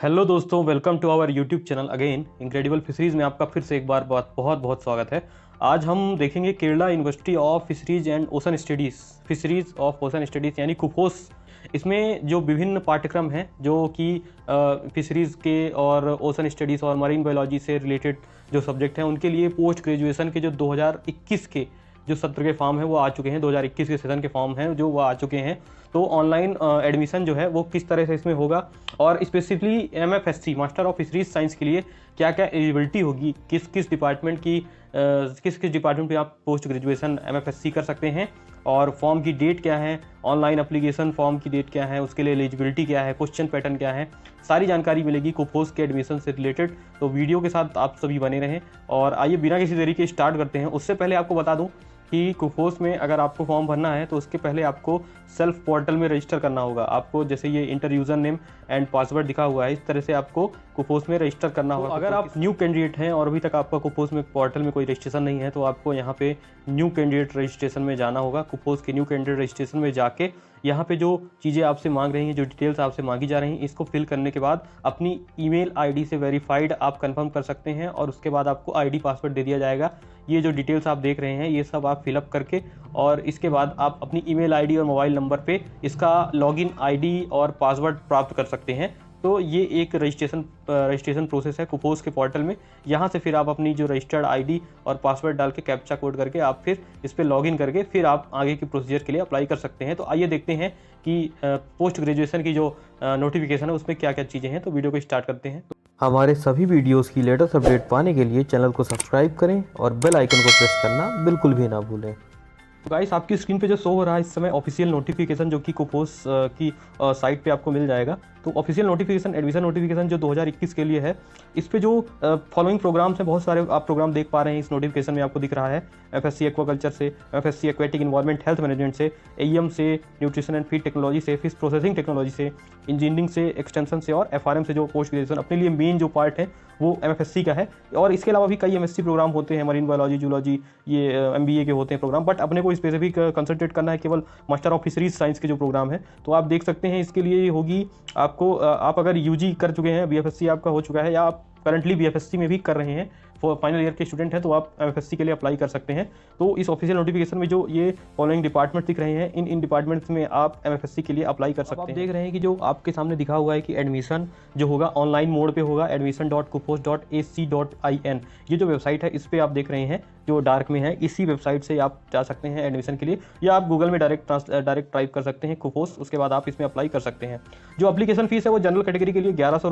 Hello दोस्तों, welcome to our YouTube channel again. Incredible fisheries में आपका फिर से एक बार बहुत बहुत स्वागत है। आज हम देखेंगे Kerala university of fisheries and ocean studies, fisheries of ocean studies यानी कुफोस। इसमें जो विभिन्न पाठ्यक्रम हैं जो कि फिशरीज़ के और ओशन स्टडीज़ और मरीन बायोलॉजी से रिलेटेड जो सब्जेक्ट हैं उनके लिए पोस्ट ग्रेजुएशन के जो 2021 के जो सत्र के फॉर्म हैं वो आ चुके हैं। 2021 के सेशन के फॉर्म हैं जो वो आ चुके हैं। तो ऑनलाइन एडमिशन जो है वो किस तरह से इसमें होगा और specifically MFSC master of fisheries science के लिए क्या क्या एलिजिबिलिटी होगी, किस किस डिपार्टमेंट की किस किस डिपार्टमेंट में आप पोस्ट ग्रेजुएशन MFSC कर सकते हैं और फॉर्म की डेट क्या है, ऑनलाइन एप्लीकेशन फॉर्म की डेट क्या है, उसके लिए एलिजिबिलिटी क्या है, क्वेश्चन पैटर्न क्या है, सारी जानकारी मिलेगी कुफोस के एडमिशन से रिलेटेड। तो वीडियो के साथ आप सभी बने रहें और आइए बिना किसी देरी के स्टार्ट करते हैं। उससे पहले आपको बता दूं कि कुफोस में अगर आपको फॉर्म भरना है तो उसके पहले आपको सेल्फ पोर्टल में रजिस्टर करना होगा। आपको जैसे ये inter user name and password दिखा हुआ है, इस तरह से आपको कुफोस में रजिस्टर करना होगा। अगर आप न्यू कैंडिडेट हैं और अभी तक आपका कुफोस में पोर्टल में कोई रजिस्ट्रेशन नहीं है तो आपको यहाँ पे न्यू कैंडिडेट रजिस्ट्रेशन में जाना होगा। कुफोस के न्यू कैंडिडेट रजिस्ट्रेशन में जाके यहाँ पे जो चीज़ें आपसे मांग रही हैं, जो डिटेल्स आपसे मांगी जा रही हैं, इसको फिल करने के बाद अपनी ईमेल आईडी से वेरीफाइड आप कंफर्म कर सकते हैं और उसके बाद आपको आईडी पासवर्ड दे दिया जाएगा। ये जो डिटेल्स आप देख रहे हैं ये सब आप फिलअप करके और इसके बाद आप अपनी ईमेल आईडी और मोबाइल नंबर पे इसका लॉगिन आईडी और पासवर्ड प्राप्त कर सकते हैं। तो ये एक रजिस्ट्रेशन प्रोसेस है कुफोस के पोर्टल में। यहाँ से फिर आप अपनी जो रजिस्टर्ड आईडी और पासवर्ड डाल के कैप्चा कोड करके आप फिर इस पर लॉगिन करके फिर आप आगे की प्रोसीजर के लिए अप्लाई कर सकते हैं। तो आइए देखते हैं कि पोस्ट ग्रेजुएशन की जो नोटिफिकेशन है उसमें क्या क्या चीज़ें हैं। तो वीडियो को स्टार्ट करते हैं। हमारे सभी वीडियोस की लेटेस्ट अपडेट पाने के लिए चैनल को सब्सक्राइब करें और बेल आइकन को प्रेस करना बिल्कुल भी ना भूलें। तो गाइस, आपकी स्क्रीन पे जो शो हो रहा है इस समय ऑफिशियल नोटिफिकेशन जो कि कुफोस की साइट पे आपको मिल जाएगा। तो ऑफिशियल नोटिफिकेशन, एडमिशन नोटिफिकेशन जो 2021 के लिए है, इस पे जो फॉलोइंग प्रोग्राम्स हैं, बहुत सारे आप प्रोग्राम देख पा रहे हैं इस नोटिफिकेशन में आपको दिख रहा है। FSC एक्वाकल्चर से, FSC aquatic environment health management से, AEM से, न्यूट्रिशन एंड फीड टेक्नोलॉजी से, फिश प्रोसेसिंग टेक्नोलॉजी से, इंजीनियरिंग से, एक्सटेंशन से और FRM से जो पोस्ट ग्रेजुएशन अपने लिए मेन जो पार्ट है वो MFSC का है। और इसके अलावा भी कई MSc प्रोग्राम होते हैं, मरीन बायोलॉजी, जूलॉजी, ये MBA के होते हैं प्रोग्राम, बट अपने को स्पेसिफिक कंसंट्रेट करना है केवल मास्टर ऑफ फिशरीज साइंस के जो प्रोग्राम है। तो आप देख सकते हैं इसके लिए होगी आपको, आप अगर UG कर चुके हैं, BFSC आपका हो चुका है या आप करंटली BFSC में भी कर रहे हैं, फाइनल ईयर के स्टूडेंट हैं, तो आप MFSC के लिए अप्लाई कर सकते हैं। तो इस ऑफिशियल नोटिफिकेशन में जो ये फॉलोइंग डिपार्टमेंट दिख रहे हैं, इन डिपार्टमेंट्स में आप MFSC के लिए अप्लाई कर सकते हैं। आप देख रहे हैं कि जो आपके सामने दिखा हुआ है कि एडमिशन जो होगा ऑनलाइन मोड पे होगा, admission.kufos.ac.in। ये जो वेबसाइट है इस पर आप देख रहे हैं जो डार्क में है, इसी वेबसाइट से आप जा सकते हैं एडमिशन के लिए, या आप गूगल में डायरेक्ट टाइप कर सकते हैं कुफोस, उसके बाद आप इसमें अप्लाई कर सकते हैं। जो एप्लीकेशन फीस है वो जनरल कैटेगरी के लिए 1100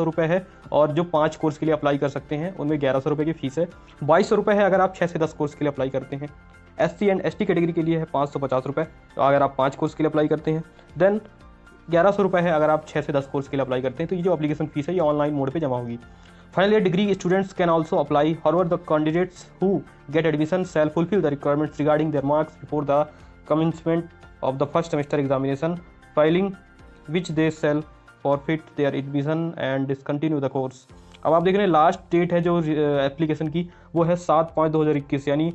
रुपये है और जो 5 कोर्स के लिए अप्लाई कर सकते हैं उनमें 1100 रुपये की फीस है। 2200 रुपये है अगर आप 6 से 10 कोर्स के लिए अप्लाई करते हैं। SC एंड ST कैटेगरी के लिए है 550 रुपये, तो अगर आप 5 कोर्स के लिए अप्लाई करते हैं। देन 1100 रुपये है अगर आप 6 से 10 कोर्स के लिए अप्लाई करते हैं। तो ये जो एप्लीकेशन फीस है ये ऑनलाइन मोड पे जमा होगी। Final year degree students can also apply, however the candidates who get admission shall fulfill the requirements regarding their marks before the commencement of the first semester examination, failing which they shall forfeit their admission and discontinue the course। अब आप देख रहे हैं last date है जो application की वो है 7/5/2021, यानी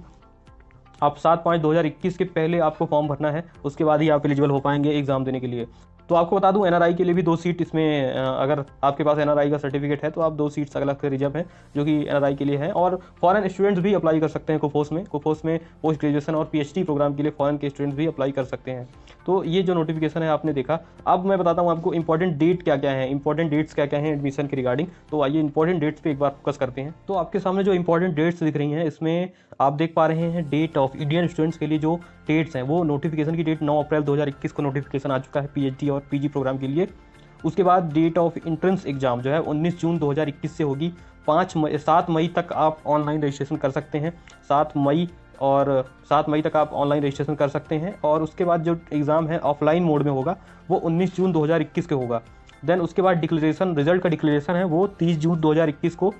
आप 7/5/2021 के पहले आपको फॉर्म भरना है, उसके बाद ही आप एलिजिबल हो पाएंगे एग्जाम देने के लिए। तो आपको बता दूं NRI के लिए भी 2 सीट इसमें, अगर आपके पास NRI का सर्टिफिकेट है तो आप 2 सीट्स अलग से रिजर्व हैं जो कि NRI के लिए है। और फॉरेन स्टूडेंट्स भी अप्लाई कर सकते हैं कुफोस में पोस्ट ग्रेजुएशन और PhD प्रोग्राम के लिए फॉरेन के स्टूडेंट्स भी अप्लाई कर सकते हैं। तो ये जो नोटिफिकेशन है आपने देखा। अब मैं बताता हूँ आपको इंपॉर्टेंट डेट क्या क्या है, इंपॉर्टेंट डेट्स क्या क्या हैं एडमिशन के रिगार्डिंग। तो आइए इंपॉर्टेंट डेट्स पे एक बार फोकस करते हैं। तो आपके सामने जो इंपॉर्टेंट डेट्स दिख रही हैं इसमें आप देख पा रहे हैं डेट ऑफ इंडियन स्टूडेंट्स के लिए जो डेट्स हैं वो नोटिफिकेशन की डेट 9 अप्रैल 2021 को नोटिफिकेशन आ चुका है PhD और PG प्रोग्राम के लिए। उसके बाद डेट ऑफ एंट्रेंस एग्जाम जो है 19 जून 2021 से होगी। 7 मई तक आप ऑनलाइन रजिस्ट्रेशन कर सकते हैं। 7 मई तक आप ऑनलाइन रजिस्ट्रेशन कर सकते हैं। और उसके बाद जो एग्ज़ाम है ऑफलाइन मोड में होगा वो 19 जून 2021 के होगा। देन उसके बाद डिक्लेरेशन, रिजल्ट का डिक्लेरेशन है वो 30 जून 2021 को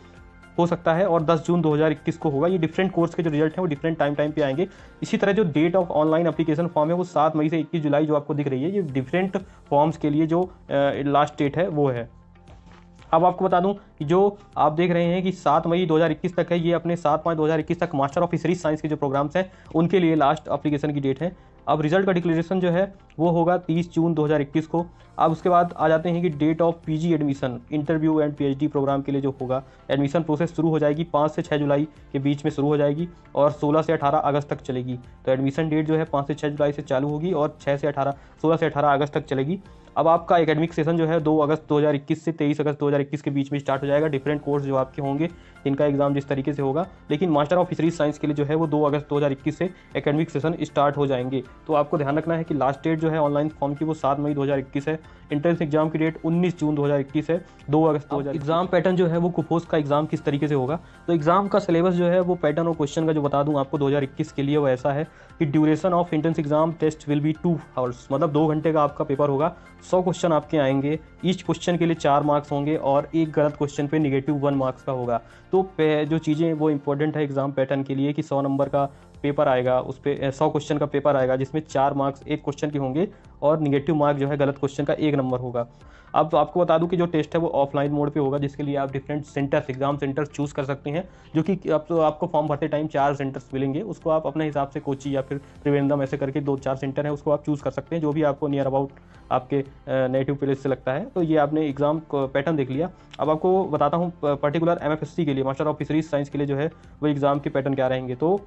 हो सकता है और 10 जून 2021 को होगा। ये डिफरेंट कोर्स के जो रिजल्ट हैं वो डिफरेंट टाइम पे आएंगे। इसी तरह जो date of online application form है वो 7 मई से 21 जुलाई जो आपको दिख रही है, ये डिफरेंट फॉर्म्स के लिए जो लास्ट डेट है वो है। अब आपको बता दूं कि जो आप देख रहे हैं कि 7 मई 2021 तक है, ये अपने 7/5/2021 तक मास्टर ऑफ फिशरीज साइंस के जो प्रोग्राम्स हैं उनके लिए लास्ट एप्लीकेशन की डेट है। अब रिजल्ट का डिक्लेरेशन जो है वो होगा 30 जून 2021 को। अब उसके बाद आ जाते हैं कि date of PG admission, interview and PhD programme के लिए जो होगा एडमिशन प्रोसेस शुरू हो जाएगी 5 से 6 जुलाई के बीच में शुरू हो जाएगी और 16 से 18 अगस्त तक चलेगी। तो एडमिशन डेट जो है 5 से 6 जुलाई से चालू होगी और 16 से 18 अगस्त तक चलेगी। अब आपका एकेडमिक सेशन जो है 2 अगस्त 2021 से 23 अगस्त 2021 के बीच में स्टार्ट हो जाएगा। डिफरेंट कोर्स जो आपके होंगे इनका एग्जाम जिस तरीके से होगा, लेकिन मास्टर ऑफ फिशरीज साइंस के लिए जो है वो 2 अगस्त 2021 से एकेडमिक सेशन स्टार्ट हो जाएंगे। तो आपको ध्यान रखना है कि लास्ट डेट जो है ऑनलाइन फॉर्म की वो 7 मई 2021 है। एंट्रेंस एग्जाम की डेट 19 जून 2021 है। 2 अगस्त 2021 एग्जाम पैटर्न जो है वो कुफोस का एग्जाम किस तरीके से होगा, तो एग्जाम का सिलेबस जो है वो पैटर्न और क्वेश्चन का जो बता दूं आपको 2021 के लिए वो ऐसा है कि duration of entrance exam test will be 2 hours, मतलब 2 घंटे का आपका पेपर होगा। 100 क्वेश्चन आपके आएंगे, ईच क्वेश्चन के लिए 4 मार्क्स होंगे और एक गलत क्वेश्चन पे -1 मार्क्स का होगा। तो जो चीज़ें वो इंपॉर्टेंट है एग्जाम पैटर्न के लिए कि 100 नंबर का पेपर आएगा, उस पर 100 क्वेश्चन का पेपर आएगा जिसमें 4 मार्क्स एक क्वेश्चन के होंगे और नेगेटिव मार्क जो है गलत क्वेश्चन का 1 नंबर होगा। अब आपको बता दूं कि जो टेस्ट है वो ऑफलाइन मोड पे होगा, जिसके लिए आप different centres exam centres choose कर सकते हैं, जो कि अब तो आपको फॉर्म भरते टाइम 4 सेंटर्स मिलेंगे। उसको आप अपने हिसाब से कोची या फिर त्रिवेंद्रम ऐसे करके 2-4 सेंटर है उसको आप चूज़ कर सकते हैं, जो भी आपको नियर अबाउट आपके नेटिव प्लेस से लगता है। तो ये आपने एग्जाम पैटर्न देख लिया। अब आपको बताता हूँ पर्टिकुलर MFSC के लिए, मास्टर ऑफ फिशरीज साइंस के लिए जो है वो एग्जाम के पैटर्न क्या रहेंगे। तो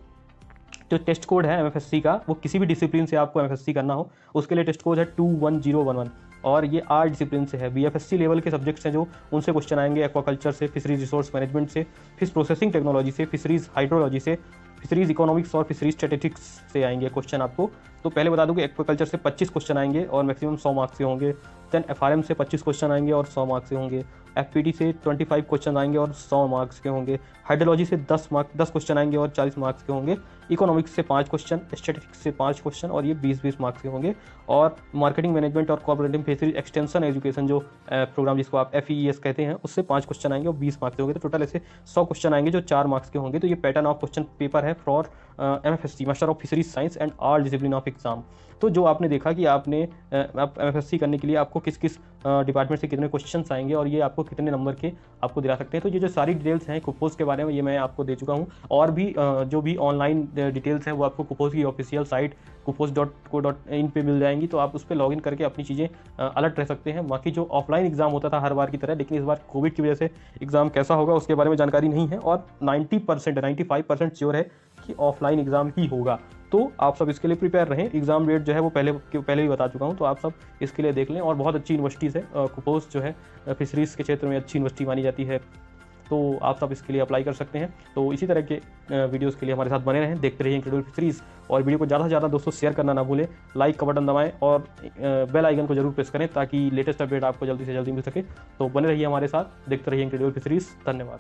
जो टेस्ट कोड है MFSC का, वो किसी भी डिसिप्लिन से आपको MFSC करना हो उसके लिए टेस्ट कोड है 21011 और ये 8 डिसिप्लिन से है। BFSC लेवल के सब्जेक्ट्स हैं जो उनसे क्वेश्चन आएंगे, एक्वाकल्चर से, फिशरीज रिसोर्स मैनेजमेंट से, फिश प्रोसेसिंग टेक्नोलॉजी से, फिशरीज हाइड्रोलॉजी से, फिशरीज इकोनॉमिक्स और फिशरीज स्टैटिस्टिक्स से आएंगे क्वेश्चन आपको। तो पहले बता दूं कि एक्वाकल्चर से 25 क्वेश्चन आएंगे और मैक्सिमम 100 मार्क्स के होंगे। देन FRM से 25 क्वेश्चन आएंगे और 100 मार्क्स के होंगे। FPT से 25 क्वेश्चन आएंगे और 100 मार्क्स के होंगे। हाइड्रोलॉजी से 10 क्वेश्चन आएंगे और 40 मार्क्स के होंगे। इकोनॉमिक्स से 5 क्वेश्चन, स्टैटिस्टिक्स से 5 क्वेश्चन और ये 20-20 मार्क्स के होंगे। और मार्केटिंग मैनेजमेंट और कोऑपरेटिव फिशरीज एक्सटेंशन एजुकेशन जो प्रोग्राम जिसको आप FEES कहते हैं उससे 5 क्वेश्चन आएंगे और 20 मार्क्स के होंगे। तो टोटल ऐसे 100 क्वेश्चन आएंगे जो 4 मार्क्स के होंगे। तो ये पैटर्न ऑफ क्वेश्चन पेपर है for MFSC master of fisheries science and all discipline of exam. तो जो आपने देखा कि आपने आप MFSC करने के लिए आपको किस किस डिपार्टमेंट से कितने क्वेश्चंस आएंगे और ये आपको कितने नंबर के आपको दिला सकते हैं। तो ये जो सारी डिटेल्स हैं कुफोस के बारे में ये मैं आपको दे चुका हूँ, और भी जो भी ऑनलाइन डिटेल्स हैं वो आपको कुफोस की ऑफिशियल साइट kufos.co.in पे मिल जाएंगी। तो आप उस पर लॉगिन करके अपनी चीज़ें अलर्ट रह सकते हैं। बाकी जो ऑफलाइन एग्जाम होता था हर बार की तरह, लेकिन इस बार कोविड की वजह से एग्ज़ाम कैसा होगा उसके बारे में जानकारी नहीं है और 95% श्योर है कि ऑफलाइन एग्ज़ाम ही होगा। तो आप सब इसके लिए प्रिपेयर रहें। एग्जाम डेट जो है वो पहले ही बता चुका हूँ, तो आप सब इसके लिए देख लें। और बहुत अच्छी यूनिवर्सिटीज़ है, कुफोस जो है फिशरीज़ के क्षेत्र में अच्छी यूनिवर्सिटी मानी जाती है, तो आप सब इसके लिए अप्लाई कर सकते हैं। तो इसी तरह के वीडियोस के लिए हमारे साथ बने रहें, देखते रहिए इनक्रेडिबल फिशरीज़। और वीडियो को ज़्यादा से ज़्यादा दोस्तों शेयर करना ना भूलें, लाइक का बटन दबाएं और बेल आइकन को जरूर प्रेस करें ताकि लेटेस्ट अपडेट आपको जल्दी से जल्दी मिल सके। तो बने रहिए हमारे साथ, देखते रहिए इनक्रेडिबल फिशरीज़। धन्यवाद।